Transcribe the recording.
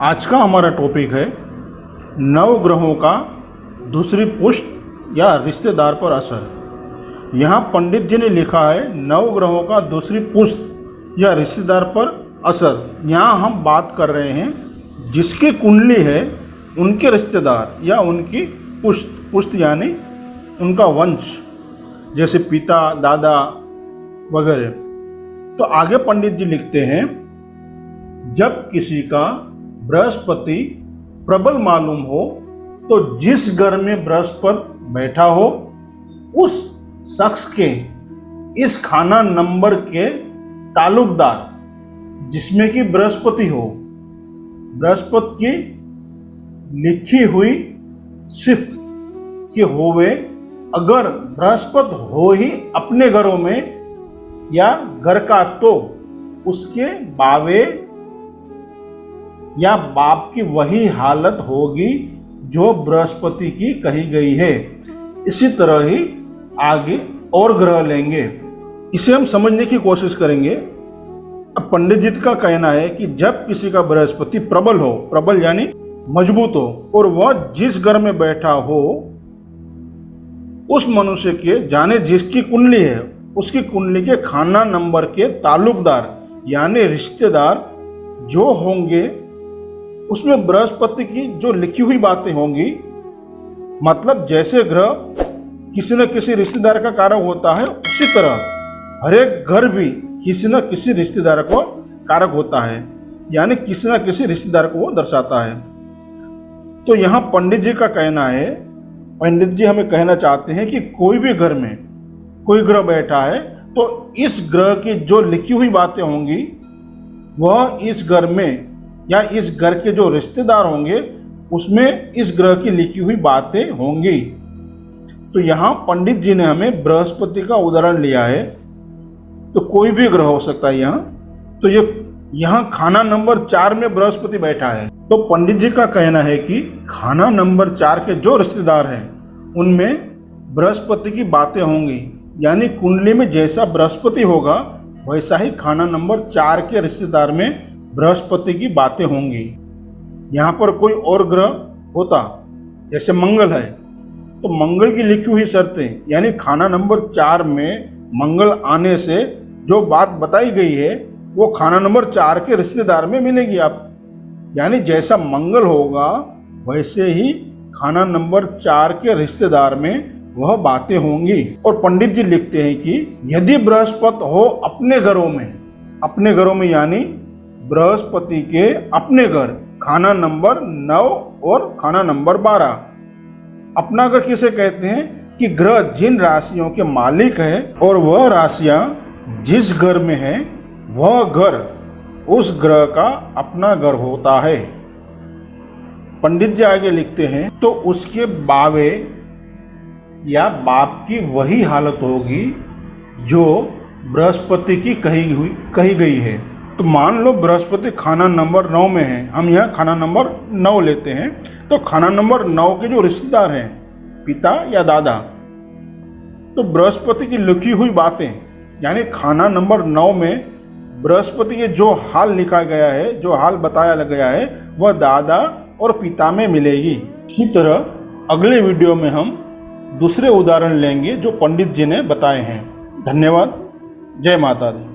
आज का हमारा टॉपिक है नवग्रहों का दूसरी पुष्ट या रिश्तेदार पर असर। यहाँ पंडित जी ने लिखा है नवग्रहों का दूसरी पुष्ट या रिश्तेदार पर असर। यहाँ हम बात कर रहे हैं जिसकी कुंडली है उनके रिश्तेदार या उनकी पुष्ट यानी उनका वंश, जैसे पिता, दादा वगैरह। तो आगे पंडित जी लिखते हैं, जब किसी का बृहस्पति प्रबल मालूम हो तो जिस घर में बृहस्पति बैठा हो उस शख्स के इस खाना नंबर के ताल्लुकदार जिसमें कि बृहस्पति हो, बृहस्पति की लिखी हुई शिफ्ट के होवे। अगर बृहस्पति हो ही अपने घरों में या घर का तो उसके बावे या बाप की वही हालत होगी जो बृहस्पति की कही गई है। इसी तरह ही आगे और ग्रह लेंगे, इसे हम समझने की कोशिश करेंगे। अब पंडित जी का कहना है कि जब किसी का बृहस्पति प्रबल हो, प्रबल यानी मजबूत हो, और वह जिस घर में बैठा हो उस मनुष्य के जाने जिसकी कुंडली है उसकी कुंडली के खाना नंबर के ताल्लुकदार यानी रिश्तेदार जो होंगे उसमें बृहस्पति की जो लिखी हुई बातें होंगी, मतलब जैसे ग्रह किसी न किसी रिश्तेदार का कारक होता है उसी तरह हर एक घर भी किसी न किसी रिश्तेदार को कारक होता है, यानी किसी न किसी रिश्तेदार को वो दर्शाता है। तो यहाँ पंडित जी का कहना है, पंडित जी हमें कहना चाहते हैं कि कोई भी घर में कोई ग्रह बैठा है तो इस ग्रह की जो लिखी हुई बातें होंगी वह इस घर में या इस घर के जो रिश्तेदार होंगे उसमें इस ग्रह की लिखी हुई बातें होंगी। तो यहाँ पंडित जी ने हमें बृहस्पति का उदाहरण लिया है, तो कोई भी ग्रह हो सकता है यहाँ। तो ये यहाँ खाना नंबर 4 में बृहस्पति बैठा है। तो पंडित जी का कहना है कि खाना नंबर 4 के जो रिश्तेदार हैं उनमें बृहस्पति की बातें होंगी, यानी कुंडली में जैसा बृहस्पति होगा वैसा ही खाना नंबर 4 के रिश्तेदार में बृहस्पति की बातें होंगी। यहाँ पर कोई और ग्रह होता जैसे मंगल है तो मंगल की लिखी हुई शर्तें यानी खाना नंबर 4 में मंगल आने से जो बात बताई गई है वो खाना नंबर 4 के रिश्तेदार में मिलेगी आप, यानी जैसा मंगल होगा वैसे ही खाना नंबर 4 के रिश्तेदार में वह बातें होंगी। और पंडित जी लिखते हैं कि यदि बृहस्पति हो अपने घरों में यानी बृहस्पति के अपने घर खाना नंबर 9 और खाना नंबर 12। अपना घर किसे कहते हैं कि ग्रह जिन राशियों के मालिक है और वह राशियां जिस घर में है वह घर उस ग्रह का अपना घर होता है। पंडित जी आगे लिखते हैं, तो उसके बावे या बाप की वही हालत होगी जो बृहस्पति की कही गई है। तो मान लो बृहस्पति खाना नंबर 9 में है, हम यहाँ खाना नंबर 9 लेते हैं। तो खाना नंबर 9 के जो रिश्तेदार हैं पिता या दादा, तो बृहस्पति की लिखी हुई बातें यानी खाना नंबर 9 में बृहस्पति के जो हाल लिखा गया है, जो हाल बताया गया है वह दादा और पिता में मिलेगी। इसी तरह अगले वीडियो में हम दूसरे उदाहरण लेंगे जो पंडित जी ने बताए हैं। धन्यवाद। जय माता दी।